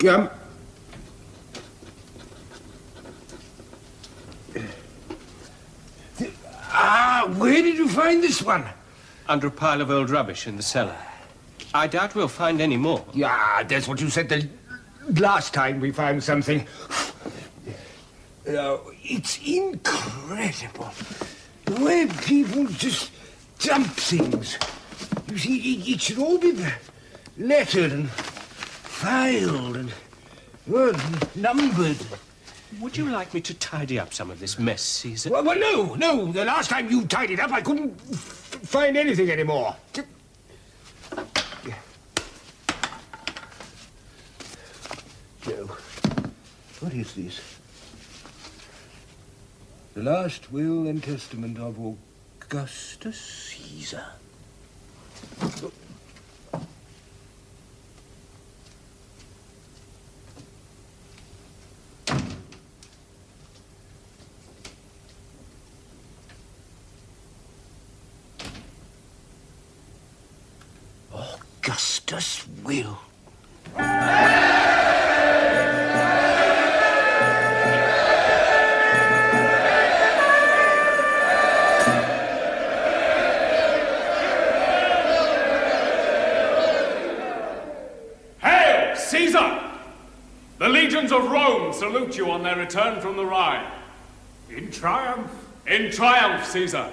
Yeah. Where did you find this one? Under a pile of old rubbish in the cellar. I doubt we'll find any more. Yeah, that's what you said the last time we found something. It's incredible. The way people just dump things. You see, it should all be lettered and filed and numbered. Would you like me to tidy up some of this mess, Caesar? Well, no. The last time you tidied up, I couldn't find anything anymore. Joe, what is this? The last will and testament of Augustus Caesar. Augustus' will. Hail, Caesar! The legions of Rome salute you on their return from the Rhine. In triumph? In triumph, Caesar.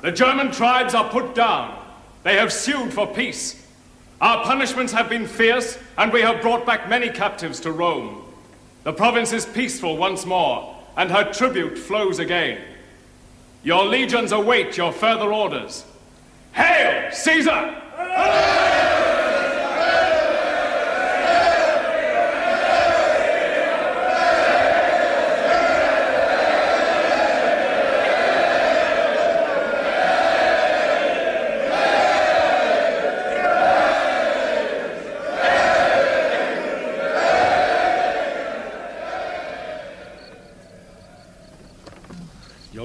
The German tribes are put down. They have sued for peace. Our punishments have been fierce, and we have brought back many captives to Rome. The province is peaceful once more, and her tribute flows again. Your legions await your further orders. Hail, Caesar!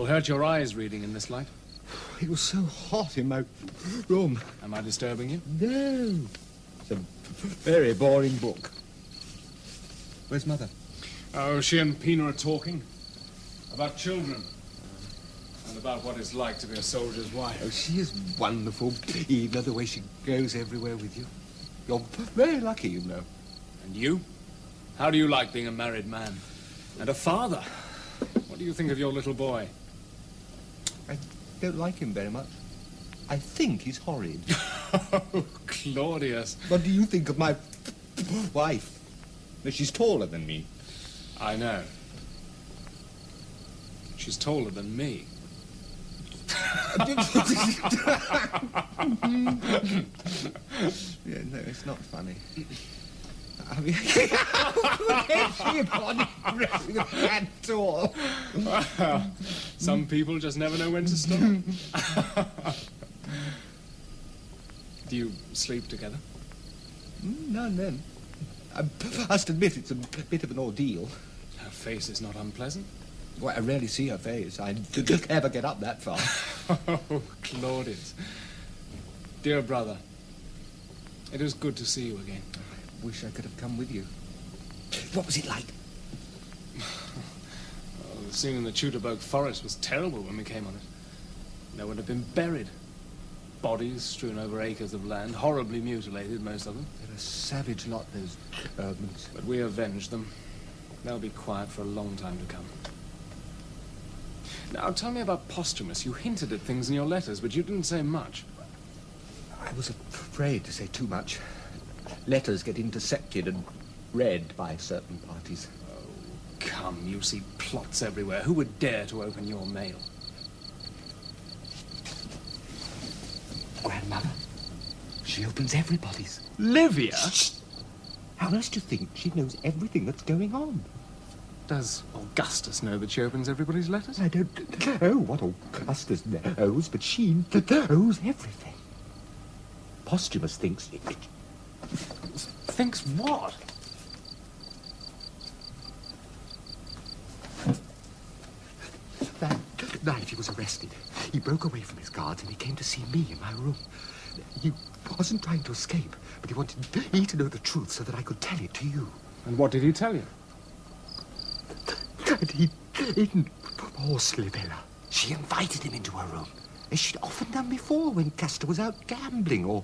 Hurt your eyes reading in this light? It was so hot in my room. Am I disturbing you? No. It's a very boring book. Where's Mother? Oh, she and Pina are talking about children and about what it's like to be a soldier's wife. Oh, she is wonderful, Eva, the way she goes everywhere with you. You're very lucky, you know. And you? How do you like being a married man? And a father? What do you think of your little boy? I don't like him very much. I think he's horrid. Oh, Claudius. What do you think of my wife? She's taller than me. I know. She's taller than me. Yeah, no, it's not funny. I mean, at all. Well, some people just never know when to stop. Do you sleep together? Now and then. I must admit it's a bit of an ordeal. Her face is not unpleasant. Well, I rarely see her face. I never get up that far. Oh, Claudius. Dear brother, it is good to see you again. I wish I could have come with you. What was it like? Well, the scene in the Teutoburg forest was terrible when we came on it. No one had been buried. Bodies strewn over acres of land, horribly mutilated, most of them. They're a savage lot, those Urbans. But we avenged them. They'll be quiet for a long time to come. Now, tell me about Posthumus. You hinted at things in your letters, but you didn't say much. I was afraid to say too much. Letters get intercepted and read by certain parties. Oh, come, you see plots everywhere. Who would dare to open your mail? Grandmother. She opens everybody's. Livia? Shh. How else do you think she knows everything that's going on? Does Augustus know that she opens everybody's letters? I don't know what Augustus knows, but she knows everything. Posthumus thinks... Thinks what? That night he was arrested. He broke away from his guards and he came to see me in my room. He wasn't trying to escape, but he wanted me to know the truth so that I could tell it to you. And what did he tell you? And he, in poor Slivella, she invited him into her room, as she'd often done before when Castor was out gambling, or...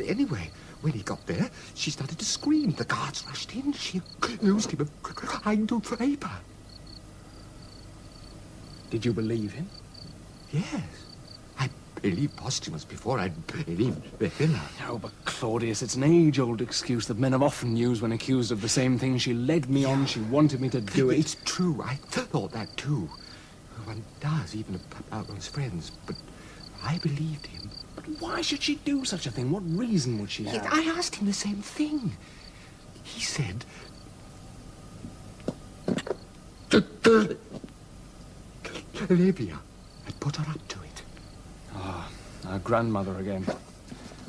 anyway, when he got there, she started to scream. The guards rushed in. She accused him of trying to rape her. Did you believe him? Yes. I believed Posthumus before I'd believed Villa. No, but Claudius, it's an age-old excuse that men have often used when accused of the same thing. She led me on. She wanted me to do it. It's true. I thought that too. One does, even about one's friends. But I believed him. But why should she do such a thing? What reason would she have? I asked him the same thing. He said... Olivia had put her up to it. Ah, our grandmother again.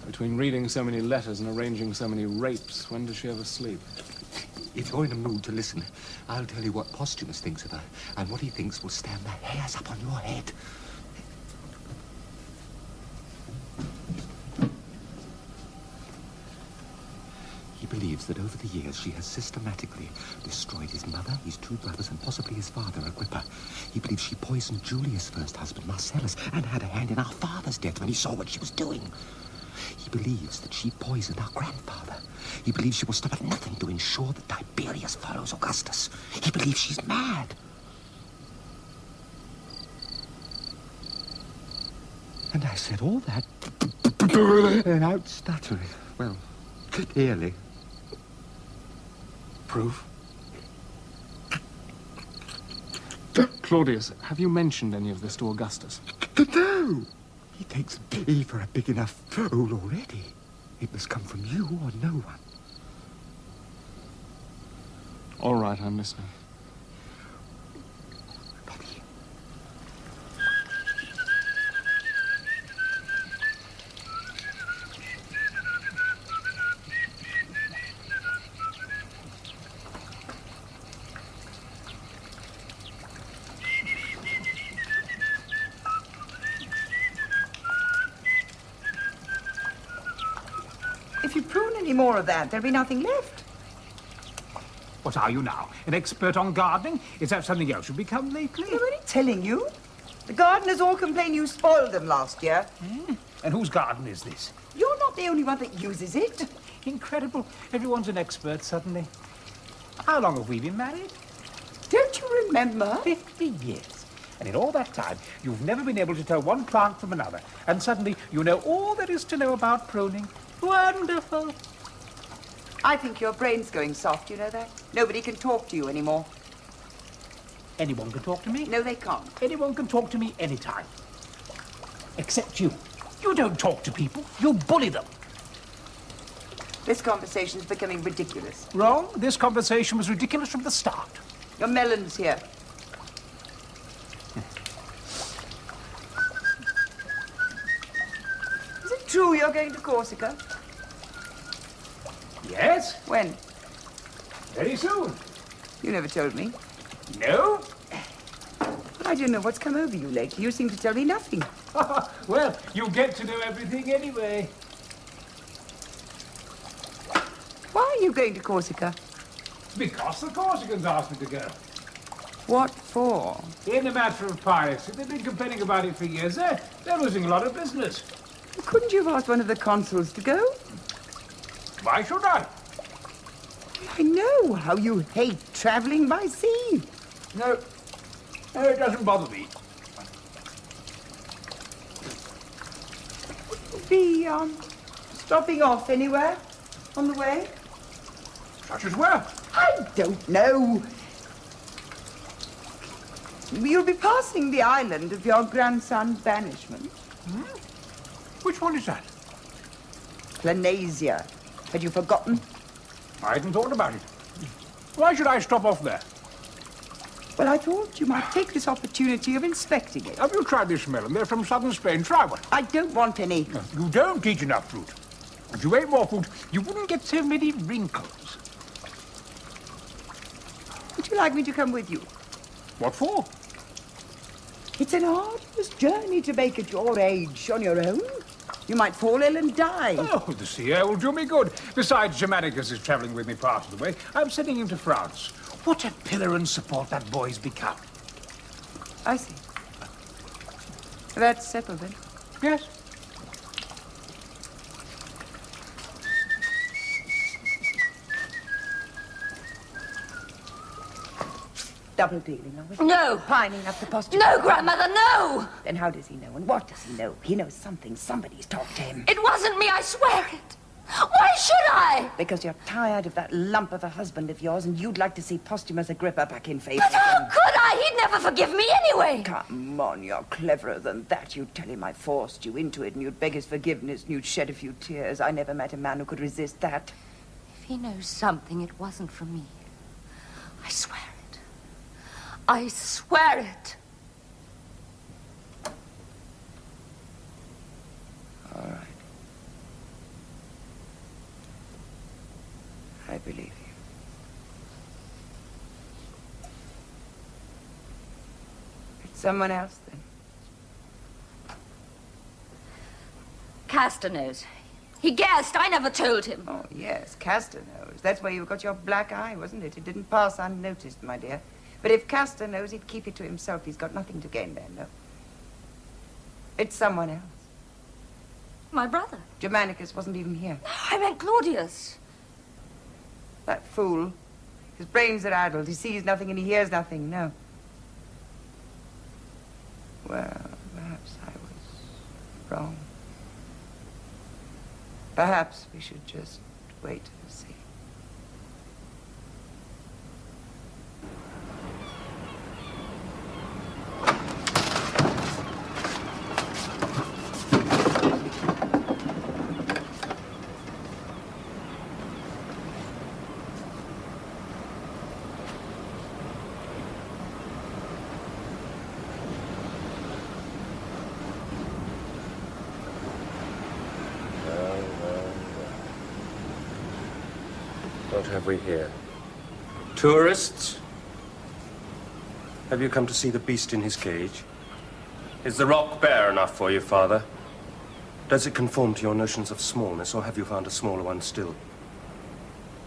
Between reading so many letters and arranging so many rapes, when does she ever sleep? If you're in a mood to listen, I'll tell you what Posthumus thinks of her, and what he thinks will stand the hairs up on your head. He believes that over the years she has systematically destroyed his mother, his two brothers, and possibly his father, Agrippa. He believes she poisoned Julia's first husband, Marcellus, and had a hand in our father's death when he saw what she was doing. He believes that she poisoned our grandfather. He believes she will stop at nothing to ensure that Tiberius follows Augustus. He believes she's mad. And I said all that without stuttering. Well, clearly. Proof? Claudius, have you mentioned any of this to Augustus? No! He takes me for a big enough fool already. It must come from you or no one. All right, I'm listening. Bobby. If you prune any more of that, there'll be nothing left. What are you now? An expert on gardening? Is that something else you've become lately? I'm only telling you. The gardeners all complain you spoiled them last year. And whose garden is this? You're not the only one that uses it. Incredible. Everyone's an expert suddenly. How long have we been married? Don't you remember? 50 years. And in all that time, you've never been able to tell one plant from another. And suddenly, you know all there is to know about pruning. Wonderful. I think your brain's going soft, you know that? Nobody can talk to you anymore. Anyone can talk to me? No, they can't. Anyone can talk to me anytime. Except you. You don't talk to people. You bully them. This conversation's becoming ridiculous. Wrong. This conversation was ridiculous from the start. Your melon's here. Is it true you're going to Corsica? Yes. When? Very soon. You never told me. No. I don't know what's come over you lately. You seem to tell me nothing. Well, you get to know everything anyway. Why are you going to Corsica? Because the Corsicans asked me to go. What for? In the matter of piracy, they've been complaining about it for years. They're losing a lot of business. Couldn't you have asked one of the consuls to go? Why should I? I know how you hate traveling by sea. No, it doesn't bother me. Be, stopping off anywhere on the way? Such as where? I don't know. You'll be passing the island of your grandson's banishment. Which one is that? Planasia. Had you forgotten? I hadn't thought about it. Why should I stop off there? Well, I thought you might take this opportunity of inspecting it. Have you tried this melon? They're from southern Spain. Try one. I don't want any. You don't eat enough fruit. If you ate more fruit, you wouldn't get so many wrinkles. Would you like me to come with you? What for? It's an arduous journey to make at your age on your own. You might fall ill and die. Oh, the sea air will do me good. Besides, Germanicus is travelling with me part of the way. I'm sending him to France. What a pillar and support that boy's become. I see. That's settled then. Yes. Double dealing, are we? No. Pining up the posture. No, Grandmother, no! Then how does he know? And what does he know? He knows something. Somebody's talked to him. It wasn't me, I swear it. Why should I? Because you're tired of that lump of a husband of yours and you'd like to see posthumous Agrippa back in favor But how again. could I? He'd never forgive me anyway. Come on, you're cleverer than that. You'd tell him I forced you into it and you'd beg his forgiveness and you'd shed a few tears. I never met a man who could resist that. If he knows something, it wasn't from me. I swear it. I swear it. All right. I believe you. It's someone else, then. Castor knows. He guessed. I never told him. Oh, yes, Castor knows. That's where you got your black eye, wasn't it? It didn't pass unnoticed, my dear. But if Castor knows, he'd keep it to himself. He's got nothing to gain there, no. It's someone else. My brother. Germanicus wasn't even here. I meant Claudius. That fool. His brains are addled. He sees nothing and he hears nothing, no. Well, perhaps I was wrong. Perhaps we should just wait and see. What have we here? Tourists? Have you come to see the beast in his cage? Is the rock bare enough for you, Father? Does it conform to your notions of smallness, or have you found a smaller one still?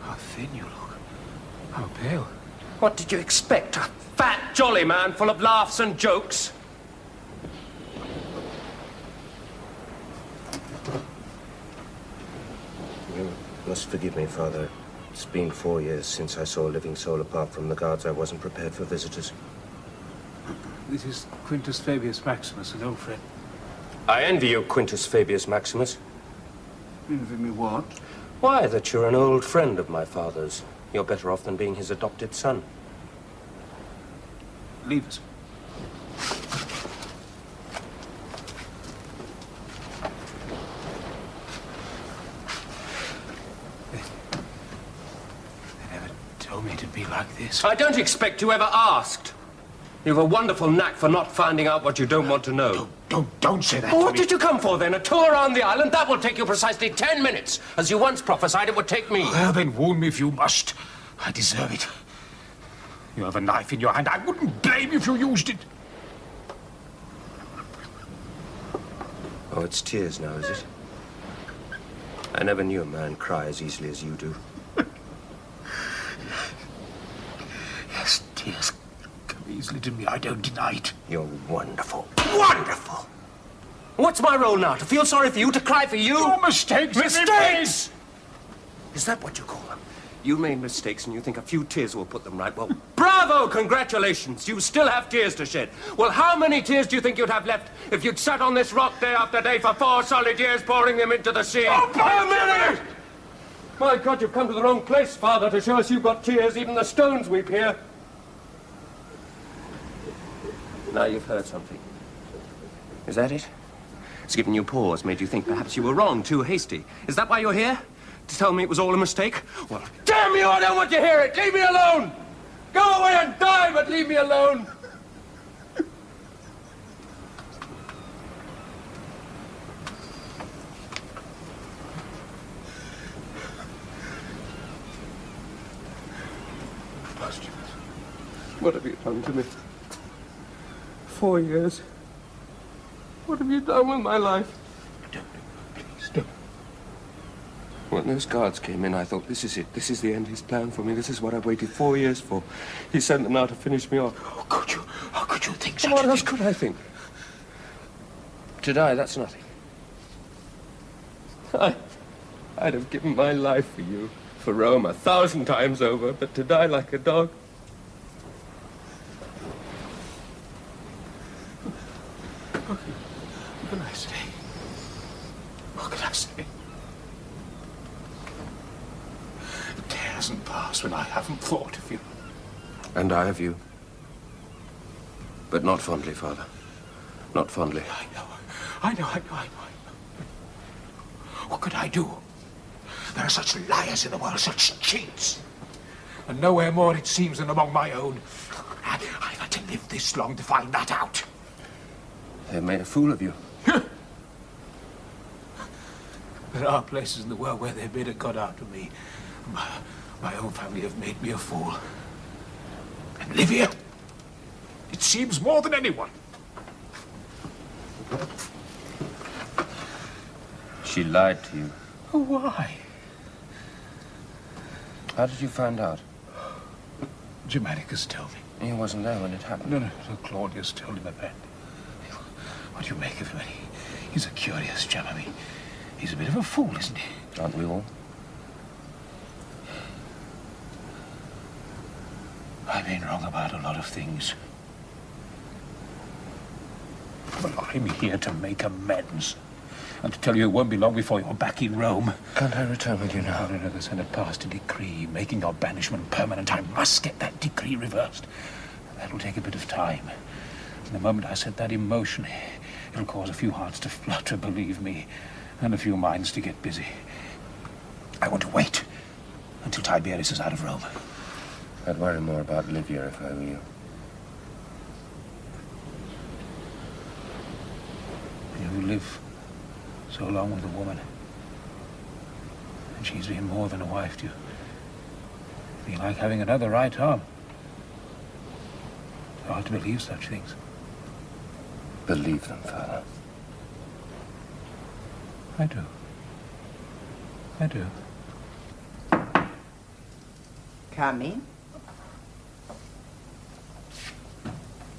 How thin you look. How pale. What did you expect? A fat, jolly man full of laughs and jokes? You must forgive me, Father. It's been 4 years since I saw a living soul apart from the guards. I wasn't prepared for visitors. This is Quintus Fabius Maximus, an old friend. I envy you, Quintus Fabius Maximus. Envy me what? Why, that you're an old friend of my father's. You're better off than being his adopted son. Leave us. They never told me to be like this. I don't expect you ever asked. You've a wonderful knack for not finding out what you don't want to know. Don't say that Well, to what me. did you come for, then? A tour around the island? That will take you precisely 10 minutes, as you once prophesied it would take me. Well, then wound me if you must. I deserve it. You have a knife in your hand. I wouldn't blame you if you used it. Oh, it's tears now, is it? I never knew a man cry as easily as you do. Yes, tears come easily to me. I don't deny it. You're wonderful. Wonderful! What's my role now? To feel sorry for you? To cry for you? Your mistakes. Mistakes! Is that what you call them? You made mistakes and you think a few tears will put them right. Well, bravo! Congratulations! You still have tears to shed. Well, how many tears do you think you'd have left if you'd sat on this rock day after day for 4 solid years, pouring them into the sea? Oh, how many? My God, you've come to the wrong place, Father, to show us you've got tears. Even the stones weep here. Now you've heard something. Is that it? It's given you pause, made you think perhaps you were wrong, too hasty. Is that why you're here? To tell me it was all a mistake? Well, damn you, I don't want to hear it! Leave me alone! Go away and die, but leave me alone! Posthumous. What have you done to me? 4 years. What have you done with my life? When those guards came in, I thought, this is it. This is the end he's planned for me. This is what I've waited 4 years for. He sent them now to finish me off. How could you think such What else could I think? To die, that's nothing. I'd have given my life for you, for Rome, 1,000 times over, but to die like a dog... What can I say? What can I say? A day hasn't passed when I haven't thought of you. And I of you. But not fondly, Father. Not fondly. I know. What could I do? There are such liars in the world, such cheats. And nowhere more, it seems, than among my own. I've had to live this long to find that out. They've made a fool of you. There are places in the world where they've made a god out of me. My own family have made me a fool. And Livia, it seems more than anyone. She lied to you. Oh, why? How did you find out? Germanicus told me. He wasn't there when it happened. No, Claudius told him about it. What do you make of him? He's a curious chap. I mean, he's a bit of a fool, isn't he? Aren't we all? I've been wrong about a lot of things. But I'm here to make amends. And to tell you it won't be long before you're back in Rome. Can't I return with you now? No, the Senate passed a decree making your banishment permanent. I must get that decree reversed. That'll take a bit of time. And the moment I set that in motion, it'll cause a few hearts to flutter, believe me, and a few minds to get busy. I want to wait until Tiberius is out of Rome. I'd worry more about Livia if I were you. You live so long with a woman, and she's been more than a wife to you. It'd be like having another right arm. It's hard to believe such things. Believe them, Father. I do. I do. Come in.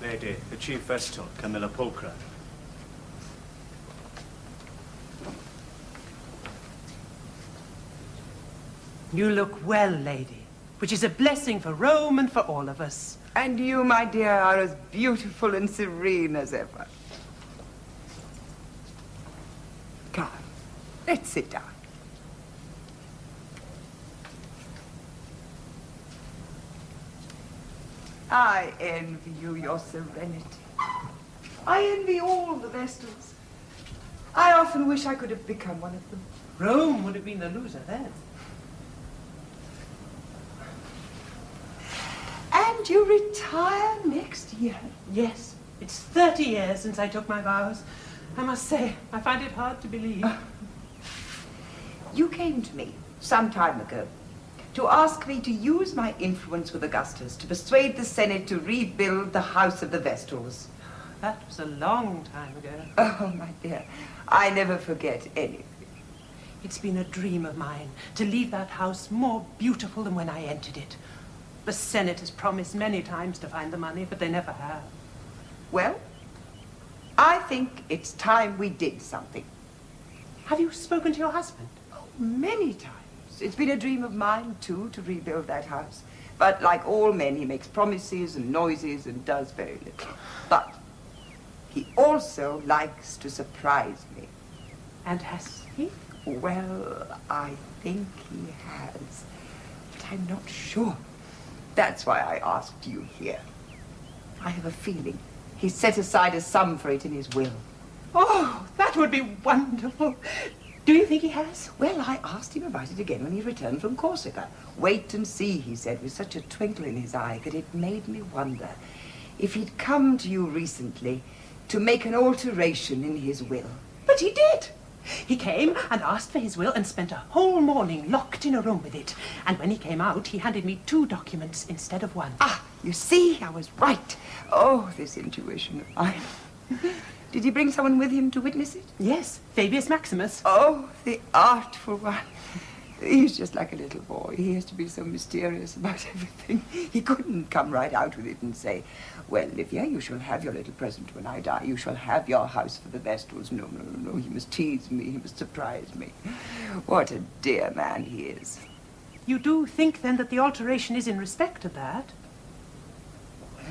Lady, the Chief Vestal, Camilla Pulchra. You look well, lady, which is a blessing for Rome and for all of us. And you, my dear, are as beautiful and serene as ever. Come, let's sit down. I envy you your serenity. I envy all the Vestals. I often wish I could have become one of them. Rome would have been the loser then. And you retire next year? Yes, it's 30 years since I took my vows. I must say, I find it hard to believe. You came to me some time ago to ask me to use my influence with Augustus to persuade the Senate to rebuild the House of the Vestals. That was a long time ago. Oh, my dear, I never forget anything. It's been a dream of mine to leave that house more beautiful than when I entered it. The Senate has promised many times to find the money, but they never have. Well, I think it's time we did something. Have you spoken to your husband? Oh, many times. It's been a dream of mine, too, to rebuild that house. But like all men, he makes promises and noises and does very little. But he also likes to surprise me. And has he? Well, I think he has, but I'm not sure. That's why I asked you here. I have a feeling he's set aside a sum for it in his will. Oh, that would be wonderful. Do you think he has? Well, I asked him about it again when he returned from Corsica. Wait and see, he said, with such a twinkle in his eye that it made me wonder if he'd come to you recently to make an alteration in his will. But he did. He came and asked for his will and spent a whole morning locked in a room with it. And when he came out, he handed me 2 documents instead of 1. Ah, you see, I was right. Oh, this intuition of mine. Did he bring someone with him to witness it? Yes, Fabius Maximus. Oh, the artful one. He's just like a little boy. He has to be so mysterious about everything. He couldn't come right out with it and say, well, Livia, you shall have your little present when I die. You shall have your house for the Vestals. No, no, no, no. He must tease me. He must surprise me. What a dear man he is. You do think, then, that the alteration is in respect to that?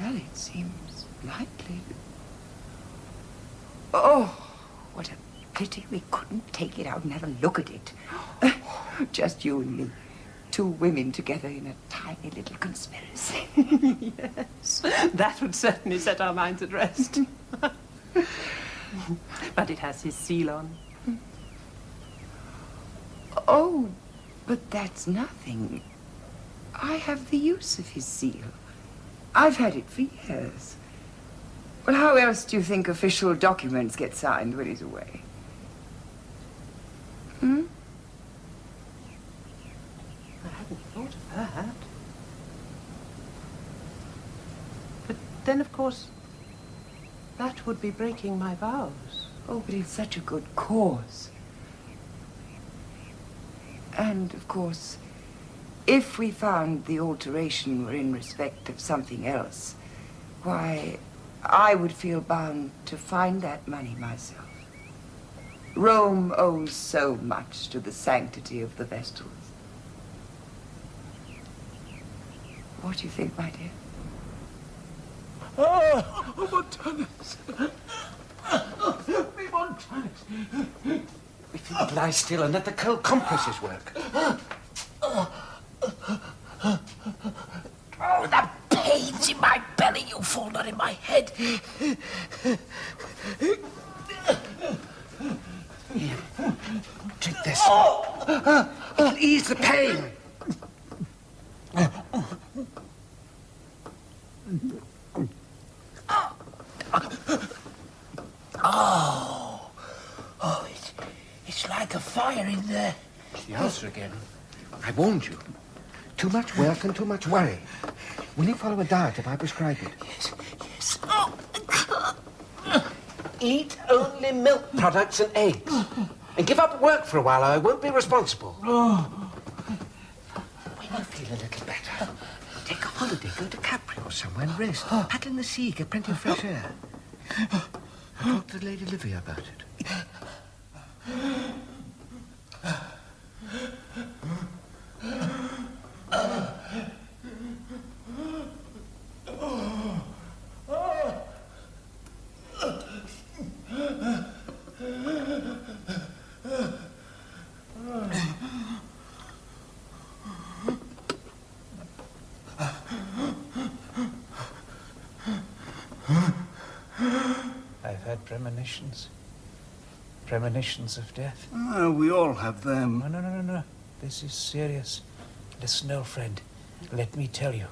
Well, it seems likely. Oh, what a pity we couldn't take it out and have a look at it. Just you and me. 2 women together in a tiny little conspiracy. Yes, that would certainly set our minds at rest. But it has his seal on. Oh, but that's nothing. I have the use of his seal. I've had it for years. Well, how else do you think official documents get signed when he's away? Hmm? I hadn't thought of that. But then, of course, that would be breaking my vows. Oh, but it's such a good cause. And, of course, if we found the alteration were in respect of something else, why, I would feel bound to find that money myself. Rome owes so much to the sanctity of the Vestals. What do you think, my dear? Oh, Montanus! Me Montanus! If you'd lie still and let the cold compresses work. Oh, the pains in my belly, you fool, not in my head. Here, drink this. It'll ease the pain. It's like a fire in there. The ulcer again. I warned you. Too much work and too much worry. Will you follow a diet if I prescribe it? Yes. Eat only milk products and eggs. And give up work for a while, or I won't be responsible. When you feel a little better, take a holiday, go to Capri or somewhere and rest. Paddle in the sea, get plenty of fresh air. Talk to Lady Livia about it. I've had premonitions. Premonitions of death. We all have them. No. This is serious. Listen, old friend. Let me tell you.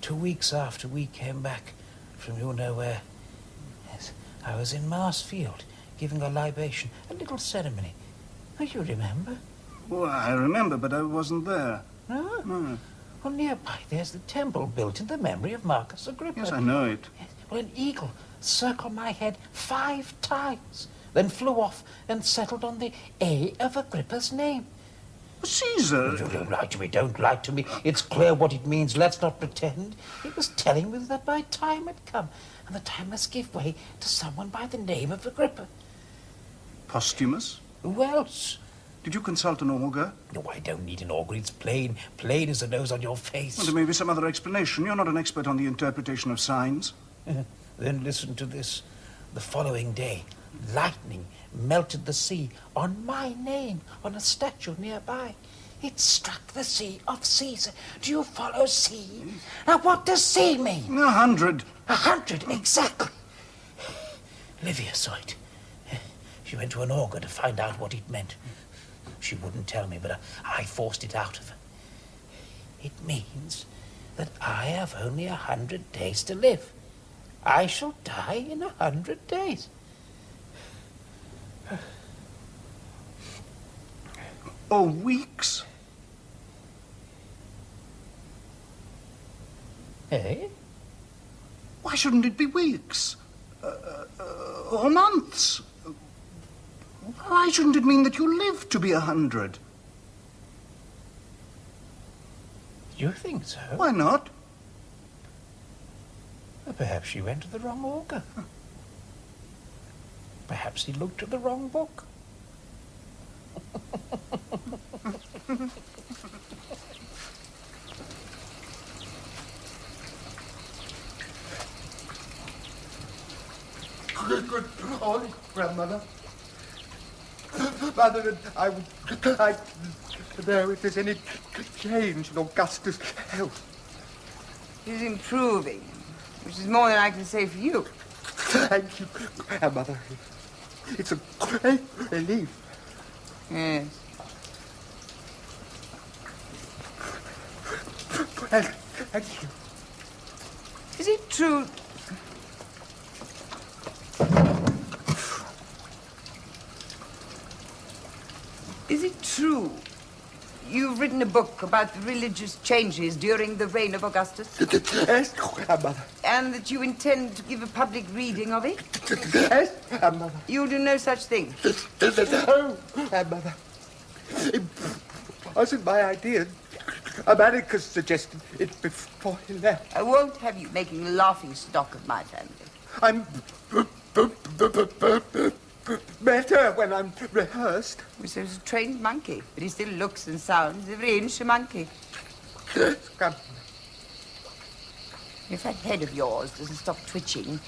2 weeks after we came back from you know where, yes, I was in Marsfield giving a libation, a little ceremony. Oh, you remember? Well, I remember, but I wasn't there. No? No. Well, nearby there's the temple built in the memory of Marcus Agrippa. Yes, I know it. Yes. Well, an eagle circled my head 5 times, then flew off and settled on the A of Agrippa's name. Caesar! Don't lie to me, don't lie to me. It's clear what it means. Let's not pretend. It was telling me that my time had come, and the time must give way to someone by the name of Agrippa. Posthumous? Who else? Did you consult an augur? No, I don't need an augur. It's plain as the nose on your face. Well, there may be some other explanation. You're not an expert on the interpretation of signs. Then listen to this. The following day, lightning melted the sea on my name on a statue nearby. It struck the C of Caesar. Do you follow C? Now, what does C mean? 100. 100, exactly. Livia saw it. She went to an augur to find out what it meant. She wouldn't tell me, but I forced it out of her. It means that I have only 100 days to live. I shall die in 100 days. Oh, weeks? Eh? Why shouldn't it be weeks? Or months? Why shouldn't it mean that you live to be 100? You think so? Why not? Well, perhaps she went to the wrong auger. Perhaps he looked at the wrong book. Good Lord, Grandmother. Mother and I would like to know if there's any change in Augustus' health. He's improving, which is more than I can say for you. Thank you, Grandmother. It's a great relief. Yes. Thank you. Is it true? Is it true you've written a book about the religious changes during the reign of Augustus? Yes, Grandmother. And that you intend to give a public reading of it? Yes, Grandmother. You'll do no such thing? No, Grandmother. It wasn't my idea. Americus suggested it before he left. I won't have you making a laughing stock of my family. I'm better when I'm rehearsed. He's a trained monkey, but he still looks and sounds every inch a monkey. Come. If that head of yours doesn't stop twitching,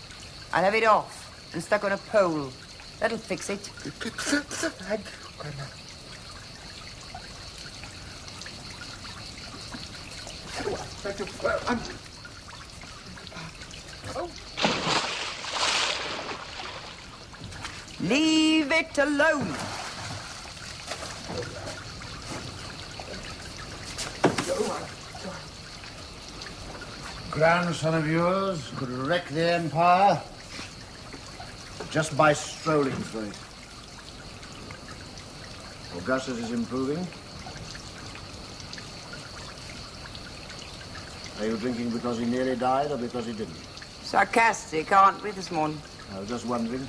I'll have it off and stuck on a pole. That'll fix it. Thank you, Grandma. Thank you. Leave it alone. Grandson of yours could wreck the empire just by strolling through it. Augustus is improving. Are you drinking because he nearly died or because he didn't? Sarcastic, aren't we, this morning? I was just wondering.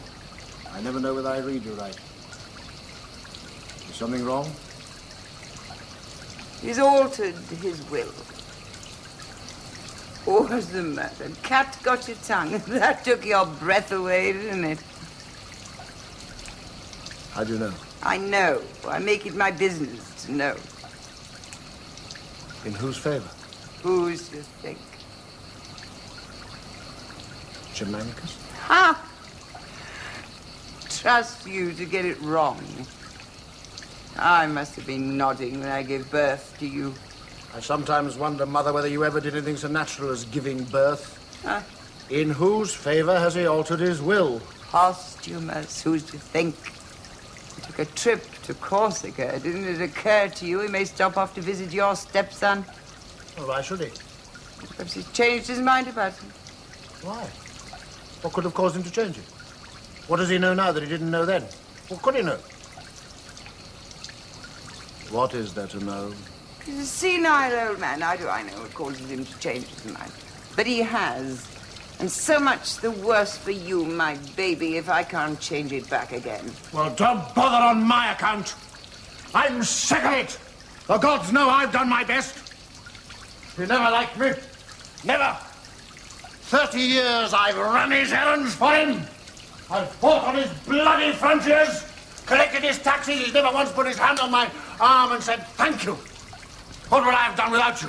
I never know whether I read you right. Is something wrong? He's altered his will. What's the matter? Cat got your tongue. That took your breath away, didn't it? How do you know? I know. I make it my business to know. In whose favor? Who's to think? Germanicus? Ha! Trust you to get it wrong. I must have been nodding when I gave birth to you. I sometimes wonder, Mother, whether you ever did anything so natural as giving birth. Huh? In whose favor has he altered his will? Posthumous, who's to think? He took a trip to Corsica. Didn't it occur to you he may stop off to visit your stepson? Well, why should he? Perhaps he's changed his mind about him. Why? What could have caused him to change it? What does he know now that he didn't know then? What could he know? What is there to know? He's a senile old man. How do I know what causes him to change his mind? But he has. And so much the worse for you, my baby, if I can't change it back again. Well, don't bother on my account. I'm sick of it. The gods know I've done my best. He never liked me. Never. 30 years I've run his errands for him. I've fought on his bloody frontiers, collected his taxes. He's never once put his hand on my arm and said, thank you. What would I have done without you?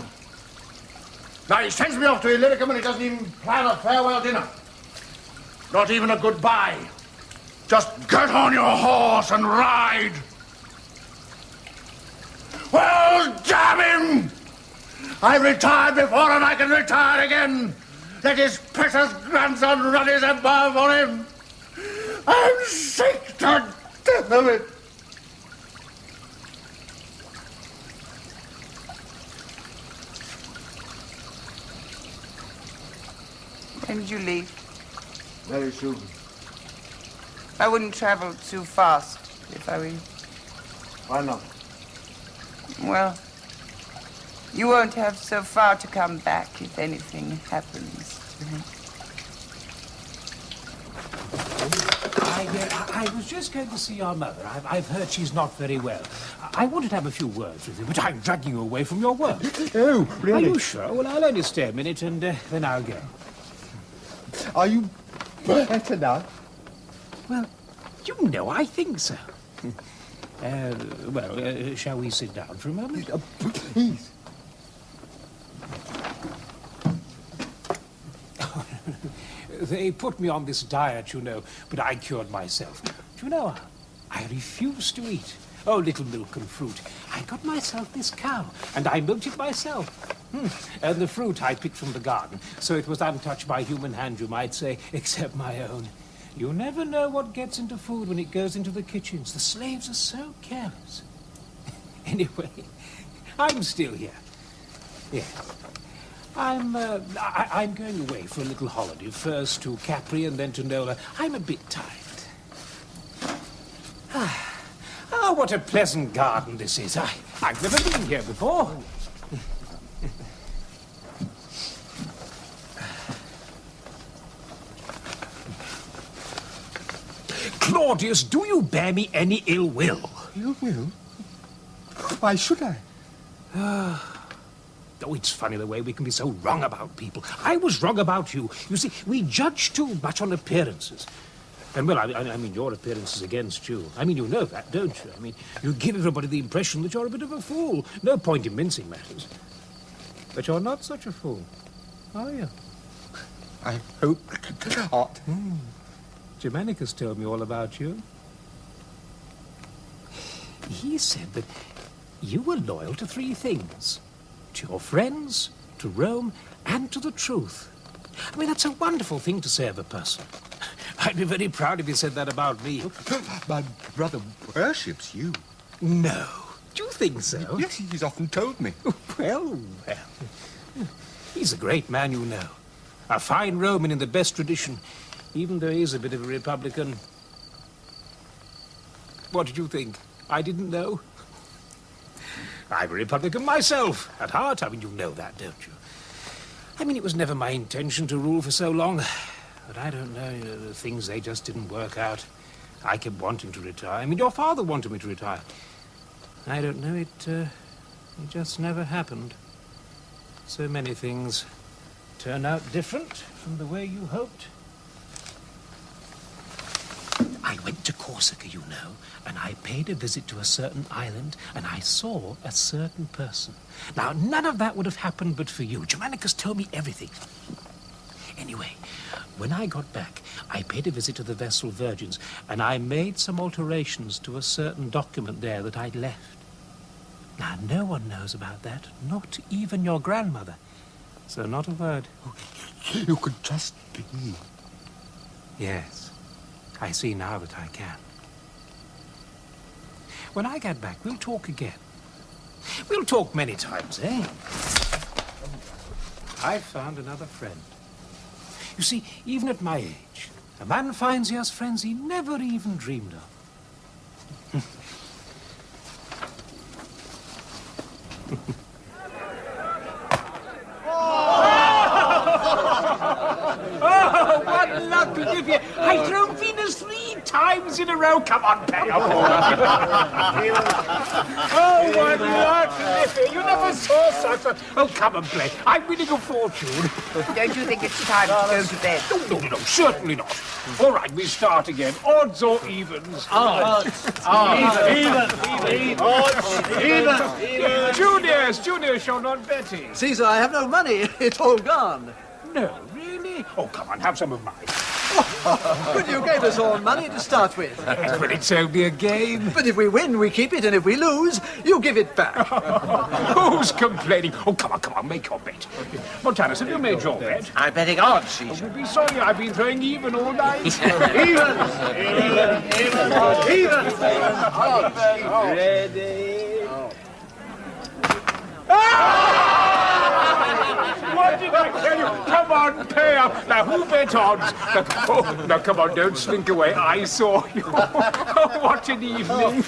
Now he sends me off to Illyricum and he doesn't even plan a farewell dinner. Not even a goodbye. Just get on your horse and ride. Well, damn him! I retired before and I can retire again. Let his precious grandson run his empire for him. I'm sick to death of it. When did you leave? Very soon. I wouldn't travel too fast if I were you. Why not? Well, you won't have so far to come back if anything happens to him. I was just going to see your mother. I've heard she's not very well. I wanted to have a few words with you, but I'm dragging you away from your work. Oh, really? Are you sure? Well, I'll only stay a minute and then I'll go. Are you better now? Well, you know, I think so. Shall we sit down for a moment? Please. They put me on this diet, you know, but I cured myself. Do you know, I refuse to eat. Oh, little milk and fruit. I got myself this cow, and I milked it myself. And the fruit I picked from the garden, so it was untouched by human hand, you might say, except my own. You never know what gets into food when it goes into the kitchens. The slaves are so careless. Anyway, I'm still here. Yes. I'm going away for a little holiday. First to Capri and then to Nola. I'm a bit tired. Ah, what a pleasant garden this is. I've never been here before. Claudius, do you bear me any ill will? Ill will? Why should I? Oh, it's funny the way we can be so wrong about people. I was wrong about you. You see, we judge too much on appearances. And, well, I mean, your appearance is against you. I mean, you know that, don't you? I mean, you give everybody the impression that you're a bit of a fool. No point in mincing matters. But you're not such a fool, are you? I hope not. Germanicus told me all about you. He said that you were loyal to three things. To your friends, to Rome, and to the truth. I mean, that's a wonderful thing to say of a person. I'd be very proud if you said that about me. My brother worships you. No. Do you think so? Yes, he's often told me. Well. He's a great man, you know. A fine Roman in the best tradition, even though he's a bit of a Republican. What did you think? I didn't know? I'm a Republican myself, at heart. I mean, you know that, don't you? I mean, it was never my intention to rule for so long. But I don't know, the things, they just didn't work out. I kept wanting to retire. I mean, your father wanted me to retire. I don't know, it just never happened. So many things turn out different from the way you hoped. I went to Corsica, you know, and I paid a visit to a certain island, and I saw a certain person. Now, none of that would have happened but for you. Germanicus told me everything. Anyway, when I got back, I paid a visit to the vessel Virgins, and I made some alterations to a certain document there that I'd left. Now, no one knows about that, not even your grandmother. So not a word. You could trust me. Yes. I see now that I can. When I get back, we'll talk again. We'll talk many times, eh? I've found another friend. You see, even at my age, a man finds he has friends he never even dreamed of. Oh, what luck to give you! I've thrown Venus 3 times in a row. Come on, pay up. Oh, what luck, Liffey! You never saw such a... Oh, come and play. I'm winning a fortune. Don't you think it's time to go to bed? No, certainly not. All right, we start again. Odds or evens? Odds. Even. Juniors shall not betting. Caesar, I have no money. It's all gone. No, really? Oh, come on, have some of mine. But you gave us all money to start with. Yes, but it's only a game. But if we win, we keep it, and if we lose, you give it back. Who's complaining? Oh, come on, make your bet. Montanus, have you made your bet? I'm betting odds, Caesar. Oh, be sorry, I've been throwing even all night. Even. Ready? What did I tell you? Come on, pay up. Now, who bet odds? Now, come on, don't slink away. I saw you. Oh, what an evening.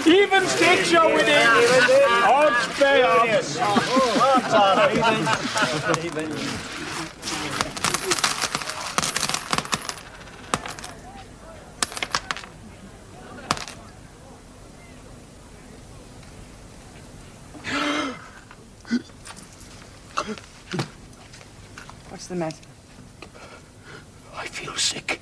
Even stakes you're winning. Odds pay up. Even. the matter? I feel sick.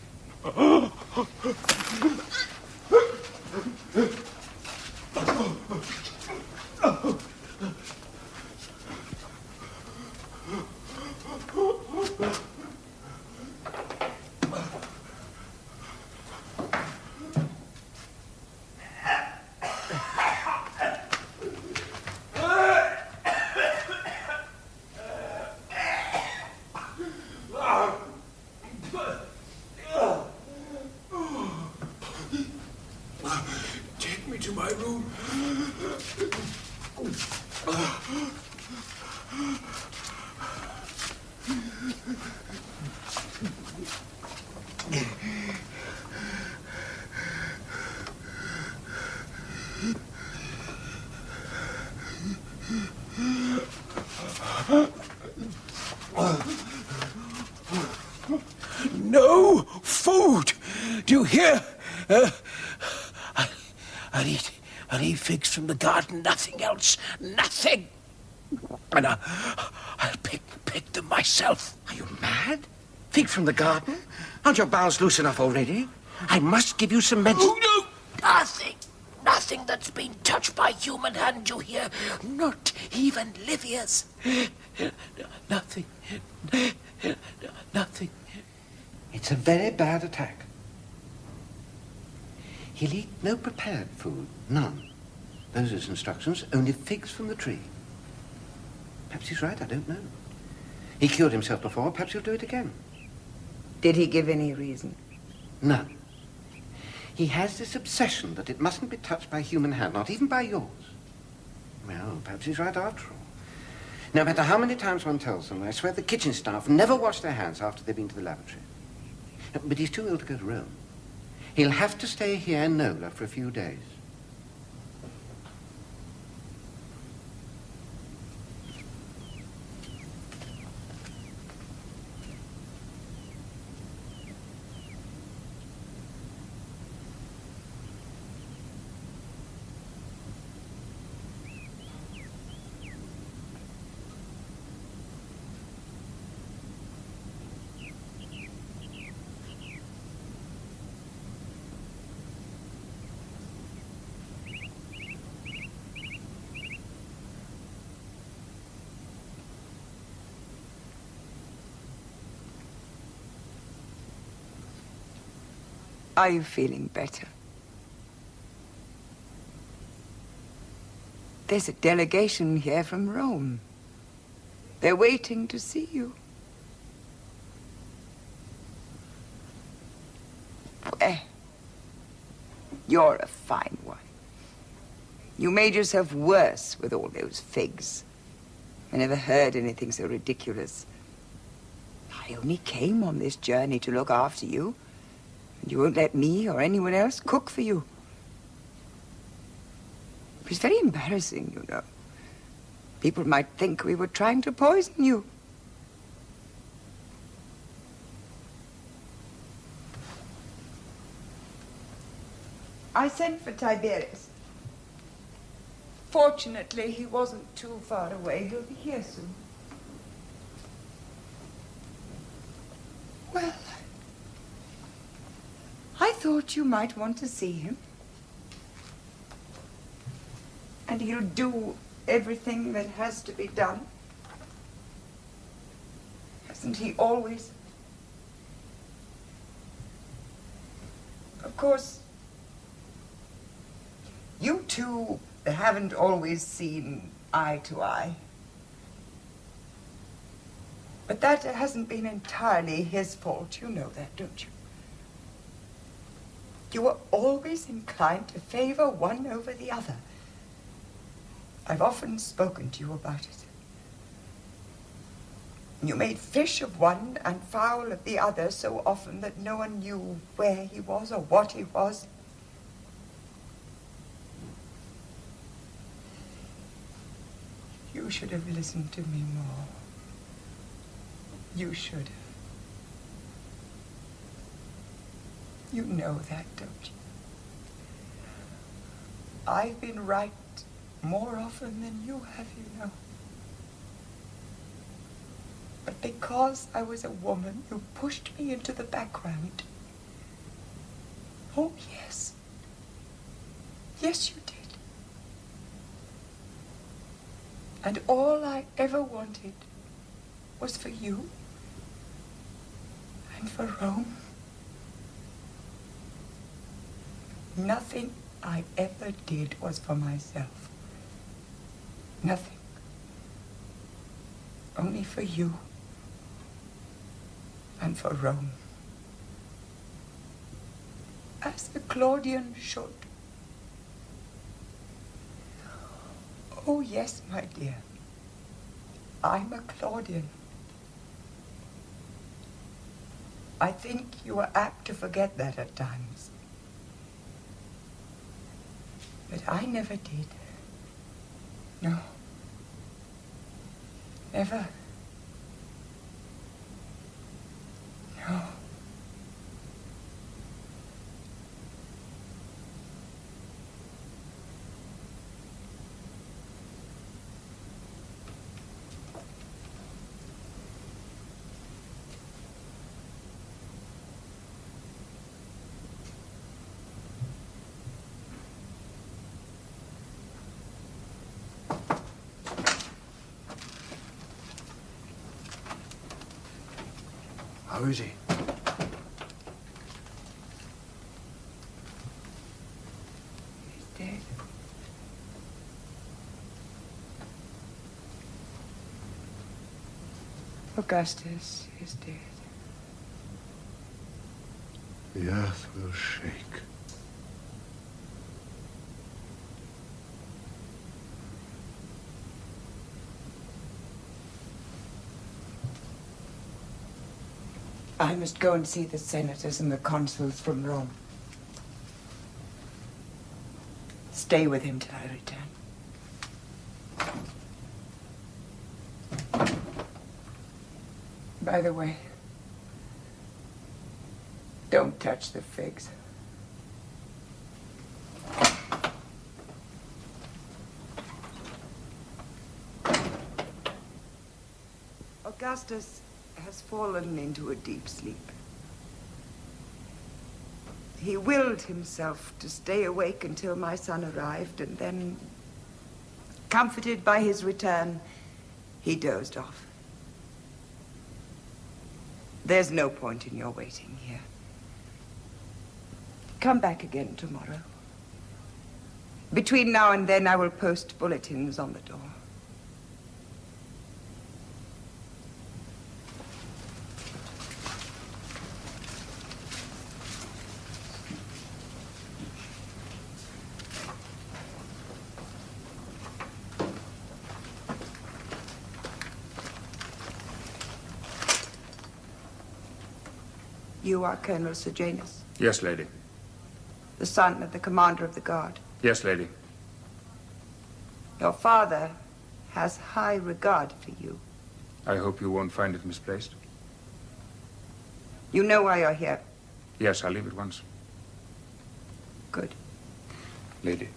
Take me to my room. No food! Do you hear? I'll eat figs from the garden, nothing else. Nothing! And I'll pick them myself. Are you mad? Figs from the garden? Aren't your bowels loose enough already? I must give you some medicine. Oh, no! Nothing! Nothing that's been touched by human hand, you hear? Not even Livia's. Nothing. Nothing. It's a very bad attack. He'll eat no prepared food, none. Those are his instructions, only figs from the tree. Perhaps he's right, I don't know. He cured himself before, perhaps he'll do it again. Did he give any reason? None. He has this obsession that it mustn't be touched by human hand, not even by yours. Well, perhaps he's right after all. No matter how many times one tells them, I swear the kitchen staff never wash their hands after they've been to the lavatory. But he's too ill to go to Rome. He'll have to stay here in Nola for a few days. Are you feeling better? There's a delegation here from Rome. They're waiting to see you. Well, you're a fine one. You made yourself worse with all those figs. I never heard anything so ridiculous. I only came on this journey to look after you. And you won't let me or anyone else cook for you. It was very embarrassing, you know. People might think we were trying to poison you. I sent for Tiberius. Fortunately, he wasn't too far away. He'll be here soon. Well, I thought you might want to see him. And he'll do everything that has to be done. Hasn't he always? Of course, you two haven't always seen eye to eye. But that hasn't been entirely his fault. You know that, don't you? You were always inclined to favor one over the other. I've often spoken to you about it. You made fish of one and fowl of the other so often that no one knew where he was or what he was. You should have listened to me more. You should have. You know that, don't you? I've been right more often than you have, you know. But because I was a woman, you pushed me into the background. Oh, yes. Yes, you did. And all I ever wanted was for you and for Rome. Nothing I ever did was for myself. Nothing. Only for you and for Rome. As the Claudian should. Oh, yes, my dear. I'm a Claudian. I think you are apt to forget that at times. But I never did. No. Never. No. How is he? He's dead. Augustus is dead. The earth will shake. I must go and see the senators and the consuls from Rome. Stay with him till I return. By the way, don't touch the figs. Augustus has fallen into a deep sleep. He willed himself to stay awake until my son arrived, and then, comforted by his return, he dozed off. There's no point in your waiting here. Come back again tomorrow. Between now and then, I will post bulletins on the door. You are Colonel Sejanus? Yes, lady. The son of the commander of the guard? Yes, lady. Your father has high regard for you. I hope you won't find it misplaced. You know why you're here? Yes, I'll leave at once. Good. Lady.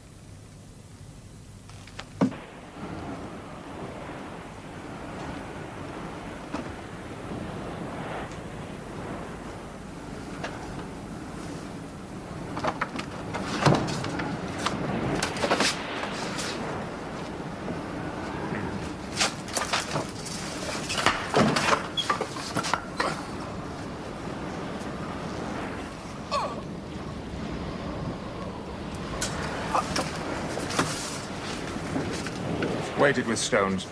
Weighted with stones.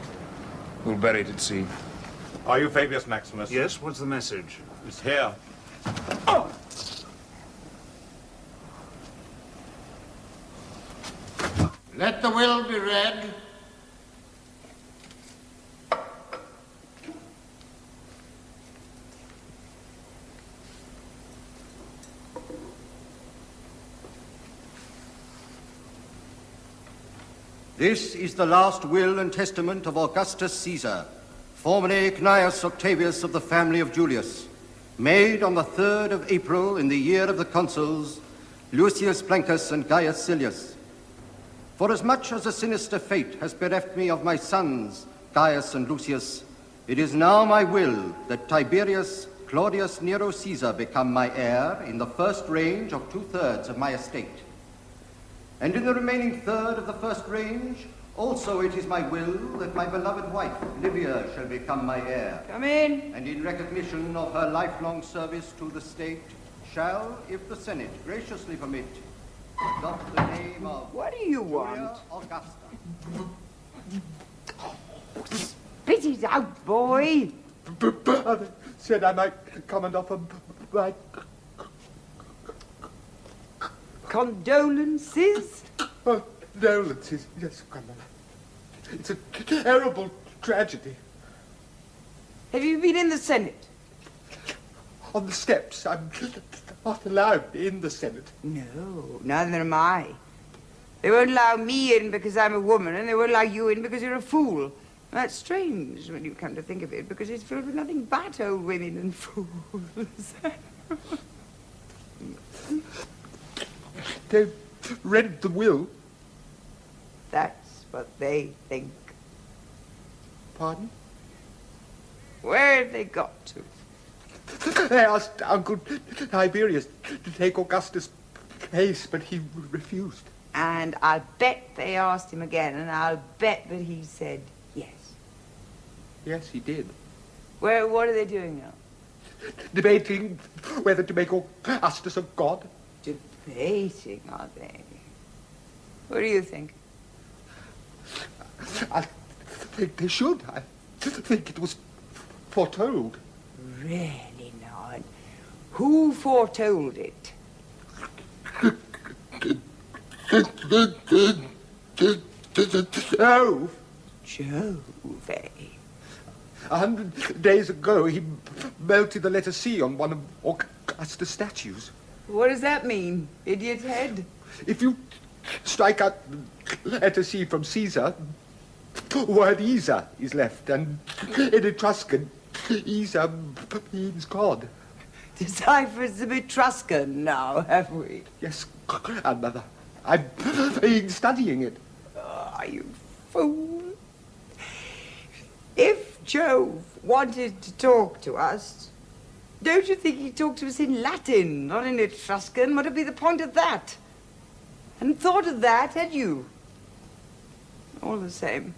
We'll bury it at sea. Are you Fabius Maximus? Yes, what's the message? It's here. Oh! Let the will be read. This is the last will and testament of Augustus Caesar, formerly Cnaeus Octavius of the family of Julius, made on the 3rd of April in the year of the consuls, Lucius Plancus and Gaius Silius. Forasmuch as a sinister fate has bereft me of my sons, Gaius and Lucius, It is now my will that Tiberius Claudius Nero Caesar become my heir in the first range of 2/3 of my estate. And in the remaining third of the first range, also it is my will that my beloved wife, Livia, shall become my heir. Come in. And in recognition of her lifelong service to the state, shall, if the Senate graciously permit, adopt the name of... What do you want? Augusta. Spit it out, boy. Father said I might come and offer my... Condolences? Oh, condolences, yes, Grandmother. It's a terrible tragedy. Have you been in the Senate? On the steps. I'm not allowed in the Senate. No, neither am I. They won't allow me in because I'm a woman, and they won't allow you in because you're a fool. That's strange when you come to think of it, because it's filled with nothing but old women and fools. They read the will. That's what they think. Pardon? Where have they got to? They asked Uncle Tiberius to take Augustus' place, but he refused. And I'll bet they asked him again, and I'll bet that he said yes. Yes, he did. What are they doing now? Debating whether to make Augustus a god. Debating, are they? What do you think? I think they should. I think it was foretold. Really not. Who foretold it? Jove. Jove, eh? 100 days ago, he melted the letter C on one of Augustus' statues. What does that mean, idiot head? If you strike out letter C from Caesar, word Isa is left, and in Etruscan, Isa means God. Deciphered some Etruscan now, have we? Yes, Grandmother. I've been studying it. Oh, you fool. If Jove wanted to talk to us, don't you think he'd talk to us in Latin, not in Etruscan? What would be the point of that? Hadn't thought of that, had you? All the same.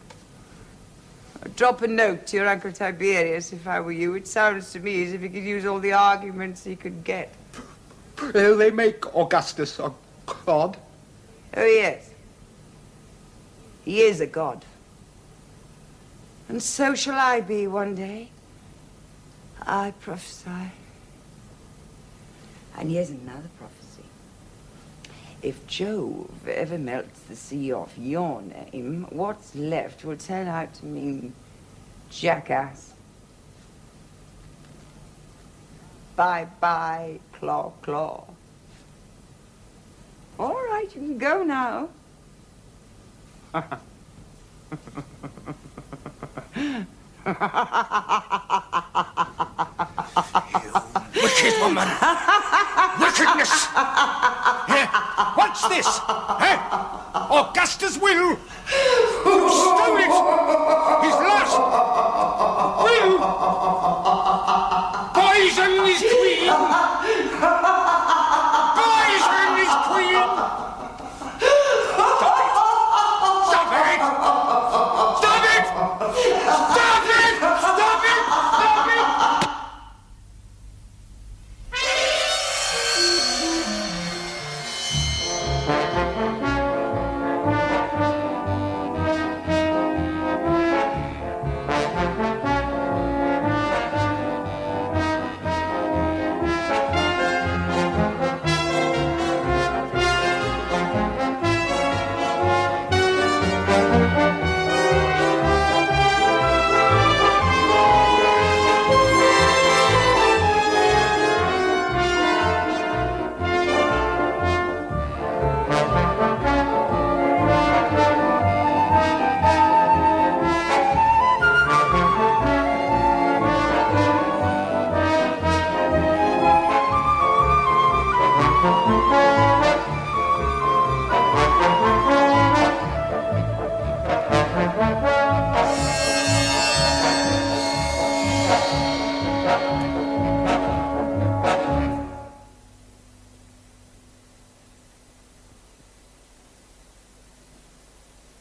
I'd drop a note to your Uncle Tiberius if I were you. It sounds to me as if he could use all the arguments he could get. Will they make Augustus a god? Oh, yes. He is a god. And so shall I be one day. I prophesy. And here's another prophecy. If Jove ever melts the sea off your name, what's left will turn out to mean jackass. Bye-bye, claw, claw. All right, you can go now. Wicked woman! Wickedness! What's this? Augustus' will! Who stole it? His last will! Poison his queen!